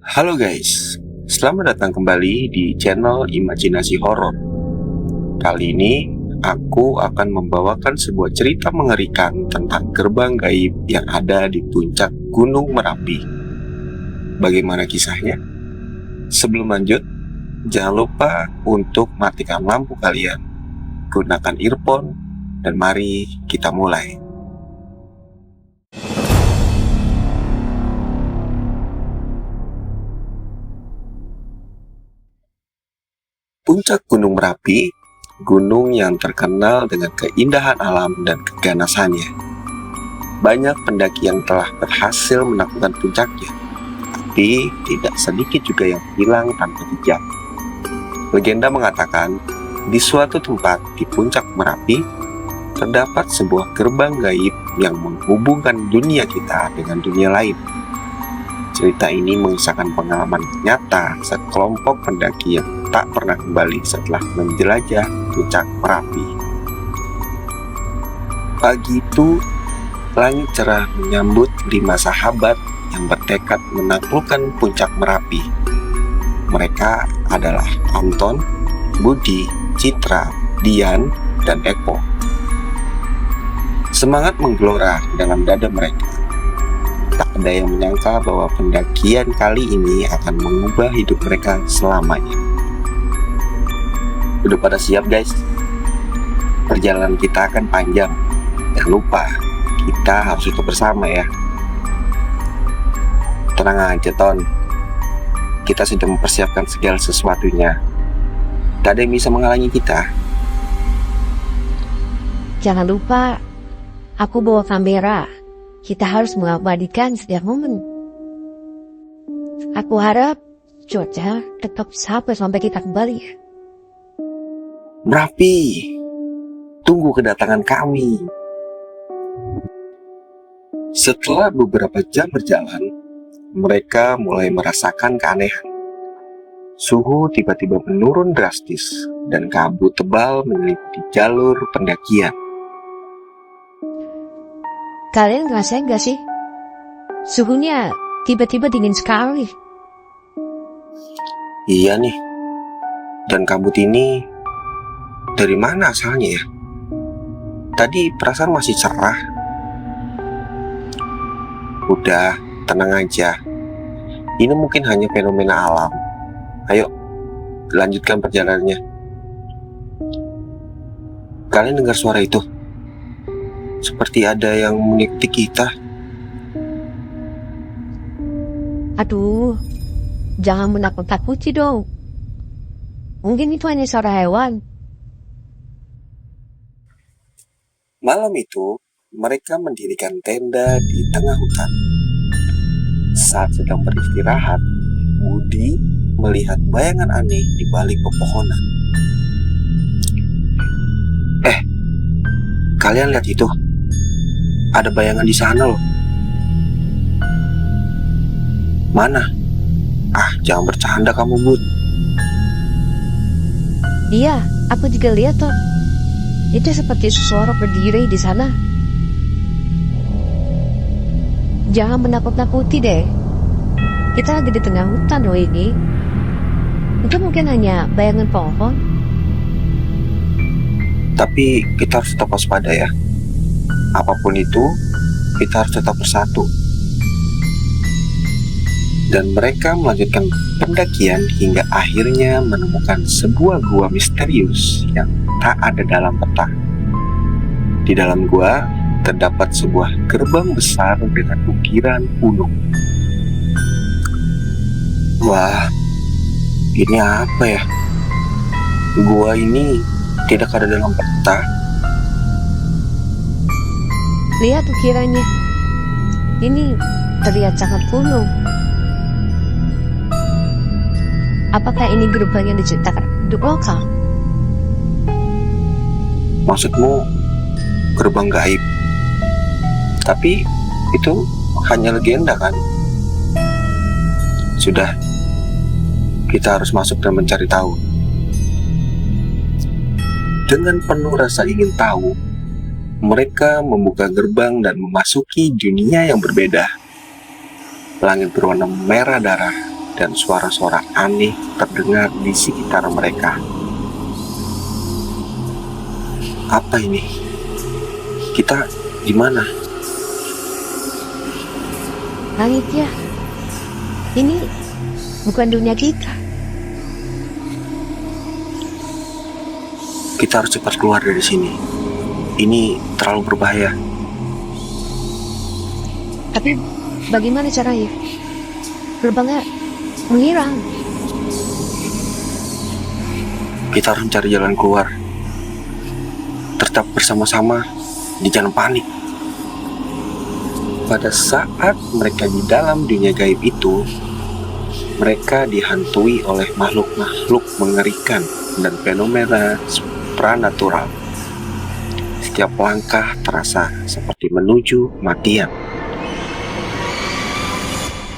Halo guys, selamat datang kembali di channel Imajinasi Horor. Kali ini aku akan membawakan sebuah cerita mengerikan tentang gerbang gaib yang ada di puncak Gunung Merapi. Bagaimana kisahnya? Sebelum lanjut, jangan lupa untuk matikan lampu kalian, gunakan earphone, dan mari kita mulai. Puncak Gunung Merapi, gunung yang terkenal dengan keindahan alam dan keganasannya. Banyak pendaki yang telah berhasil menaklukkan puncaknya, tapi tidak sedikit juga yang hilang tanpa jejak. Legenda mengatakan, di suatu tempat di puncak Merapi, terdapat sebuah gerbang gaib yang menghubungkan dunia kita dengan dunia lain. Cerita ini mengisahkan pengalaman nyata sekelompok pendaki yang tak pernah kembali setelah menjelajah puncak Merapi. Pagi itu, langit cerah menyambut 5 sahabat yang bertekad menaklukkan puncak Merapi. Mereka adalah Anton, Budi, Citra, Dian, dan Eko. Semangat menggelora dalam dada mereka. Tak ada yang menyangka bahwa pendakian kali ini akan mengubah hidup mereka selamanya. Udah pada siap guys? Perjalanan kita akan panjang. Jangan lupa, kita harus tetap bersama ya. Tenang aja Ton, kita sudah mempersiapkan segala sesuatunya. Tak ada yang bisa menghalangi kita. Jangan lupa, aku bawa kamera. Kita harus mengabadikan setiap momen. Aku harap cuaca tetap sampai kita kembali. Merapi, tunggu kedatangan kami. Setelah beberapa jam berjalan, mereka mulai merasakan keanehan. Suhu tiba-tiba menurun drastis dan kabut tebal menyelimuti jalur pendakian. Kalian ngerasain gak sih? Suhunya tiba-tiba dingin sekali. Iya nih, dan kabut ini dari mana asalnya ya? Tadi perasaan masih cerah. Udah, tenang aja. Ini mungkin hanya fenomena alam. Ayo, lanjutkan perjalanannya. Kalian dengar suara itu? Seperti ada yang mengikuti kita. Aduh, jangan menakut-nakuti dong. Mungkin itu hanya suara hewan. Malam itu, mereka mendirikan tenda di tengah hutan. Saat sedang beristirahat, Budi melihat bayangan aneh di balik pepohonan. Kalian lihat itu? Ada bayangan di sana loh. Mana? Jangan bercanda kamu, Bud. Iya, aku juga lihat toh. Itu seperti seseorang berdiri di sana. Jangan menakut-nakuti deh. Kita lagi di tengah hutan loh ini. Itu mungkin hanya bayangan pohon. Tapi kita harus tetap waspada ya. Apapun itu, kita harus tetap bersatu. Dan mereka melanjutkan pendakian hingga akhirnya menemukan sebuah gua misterius yang tak ada dalam peta. Di dalam gua terdapat sebuah gerbang besar dengan ukiran gunung. Wah, ini apa ya? Gua ini tidak ada dalam peta. Lihat ukirannya. Ini terlihat sangat kuno. Apakah ini gerbang yang diciptakan penduduk lokal? Maksudmu gerbang gaib? Tapi itu hanya legenda kan? Sudah, kita harus masuk dan mencari tahu. Dengan penuh rasa ingin tahu, mereka membuka gerbang dan memasuki dunia yang berbeda. Langit berwarna merah darah, dan suara-suara aneh terdengar di sekitar mereka. Apa ini? Kita di mana? Langit ya. Ini bukan dunia kita. Kita harus cepat keluar dari sini. Ini terlalu berbahaya. Tapi bagaimana caranya? Gerbangnya menghilang. Kita harus mencari jalan keluar. Tetap bersama-sama, di jangan panik. Pada saat mereka di dalam dunia gaib itu, mereka dihantui oleh makhluk-makhluk mengerikan dan fenomena supranatural. Setiap langkah terasa seperti menuju kematian.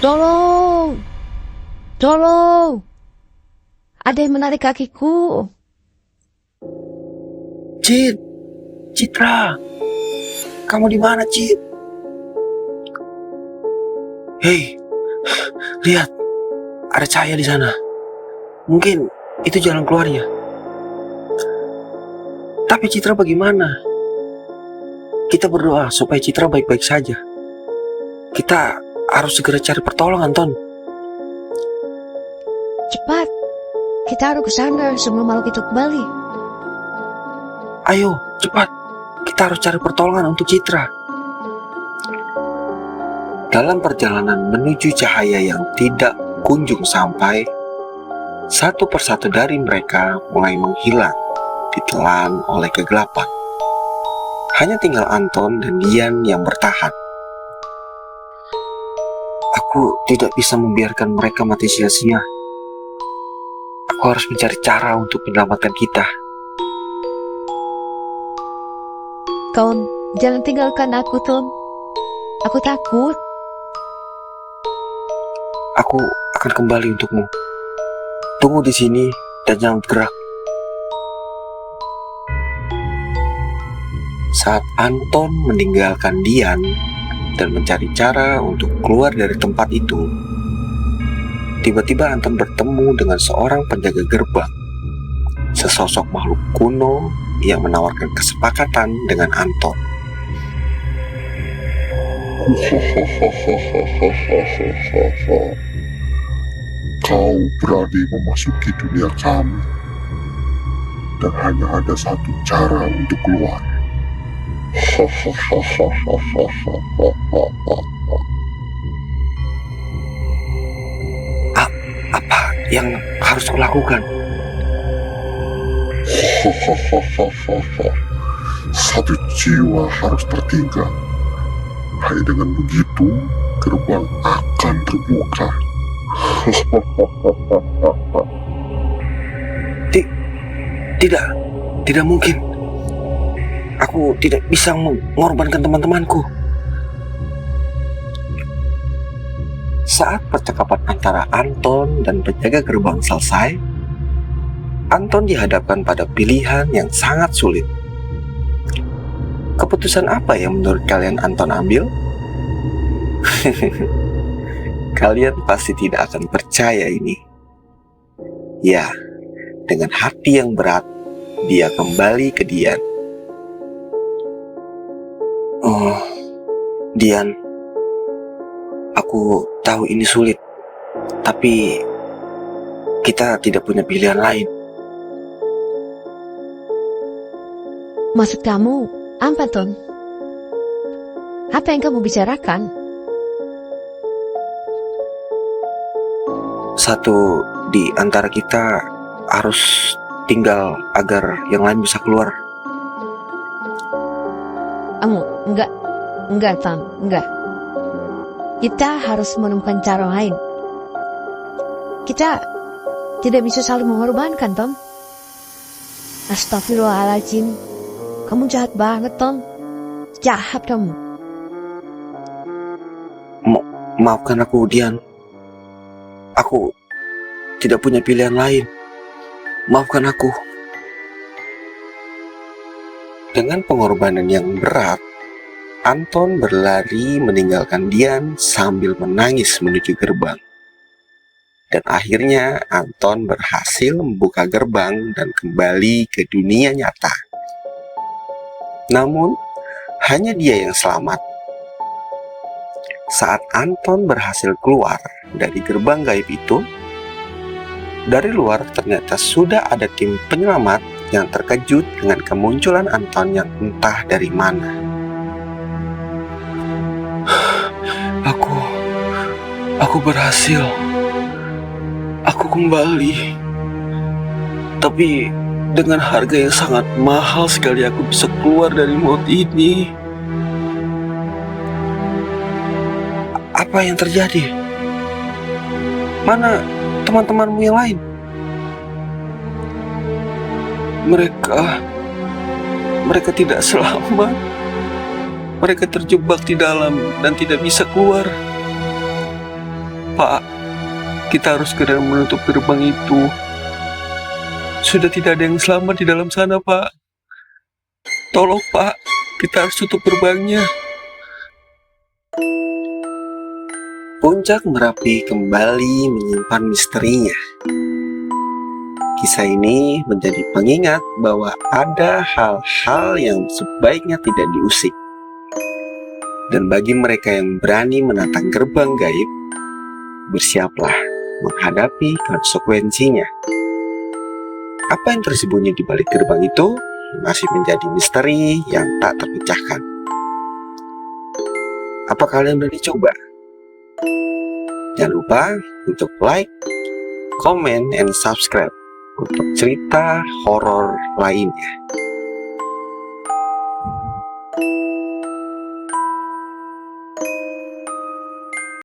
Tolong! Tolong! Ada yang menarik kakiku. Citra, kamu di mana, Cit? Hei, lihat, ada cahaya di sana. Mungkin itu jalan keluarnya. Tapi Citra bagaimana? Kita berdoa supaya Citra baik-baik saja. Kita harus segera cari pertolongan, Ton. Cepat! Kita harus ke sana sebelum makhluk itu kembali. Ayo, cepat. Kita harus cari pertolongan untuk Citra. Dalam perjalanan menuju cahaya yang tidak kunjung sampai, satu persatu dari mereka mulai menghilang, ditelan oleh kegelapan. Hanya tinggal Anton dan Dian yang bertahan. Aku tidak bisa membiarkan mereka mati sia-sia. Aku harus mencari cara untuk menyelamatkan kita. Kawan, jangan tinggalkan aku, Tom. Aku takut. Aku akan kembali untukmu. Tunggu di sini dan jangan bergerak. Saat Anton meninggalkan Dian dan mencari cara untuk keluar dari tempat itu, tiba-tiba Anton bertemu dengan seorang penjaga gerbang, sesosok makhluk kuno yang menawarkan kesepakatan dengan Anton. Kau berani memasuki dunia kami, dan hanya ada satu cara untuk keluar. Apa yang harus kulakukan? Satu jiwa harus tertinggal. Hanya dengan begitu, gerbang akan terbuka. Tidak mungkin. Aku tidak bisa mengorbankan teman-temanku. Saat percakapan antara Anton dan penjaga gerbang selesai, Anton dihadapkan pada pilihan yang sangat sulit. Keputusan apa yang menurut kalian Anton ambil? Kalian pasti tidak akan percaya ini. Ya, dengan hati yang berat, dia kembali ke Dian. Oh, Dian, aku tahu ini sulit, tapi kita tidak punya pilihan lain. Maksud kamu apa, Tom? Apa yang kamu bicarakan? Satu di antara kita harus tinggal agar yang lain bisa keluar. Enggak, Tom, enggak. Kita harus menemukan cara lain. Kita tidak bisa saling mengorbankan, Tom. Astagfirullahaladzim. Kamu jahat banget, Tom. Jahat kamu. Maafkan aku, Dian. Aku tidak punya pilihan lain. Maafkan aku. Dengan pengorbanan yang berat, Anton berlari meninggalkan Dian sambil menangis menuju gerbang. Dan akhirnya Anton berhasil membuka gerbang dan kembali ke dunia nyata. Namun, hanya dia yang selamat. Saat Anton berhasil keluar dari gerbang gaib itu, dari luar ternyata sudah ada tim penyelamat yang terkejut dengan kemunculan Anton yang entah dari mana. Aku berhasil. Aku kembali. Tapi dengan harga yang sangat mahal sekali aku bisa keluar dari maut ini. Apa yang terjadi? Mana teman-temanmu yang lain? Mereka tidak selamat. Mereka terjebak di dalam dan tidak bisa keluar. Pak, kita harus segera menutup gerbang itu. Sudah tidak ada yang selamat di dalam sana, Pak. Tolong, Pak, kita harus tutup gerbangnya. Puncak Merapi kembali menyimpan misterinya. Kisah ini menjadi pengingat bahwa ada hal-hal yang sebaiknya tidak diusik. Dan bagi mereka yang berani menantang gerbang gaib, bersiaplah menghadapi konsekuensinya. Apa yang tersembunyi di balik gerbang itu masih menjadi misteri yang tak terpecahkan. Apa kalian berani coba? Jangan lupa untuk like, comment, and subscribe untuk cerita horor lainnya.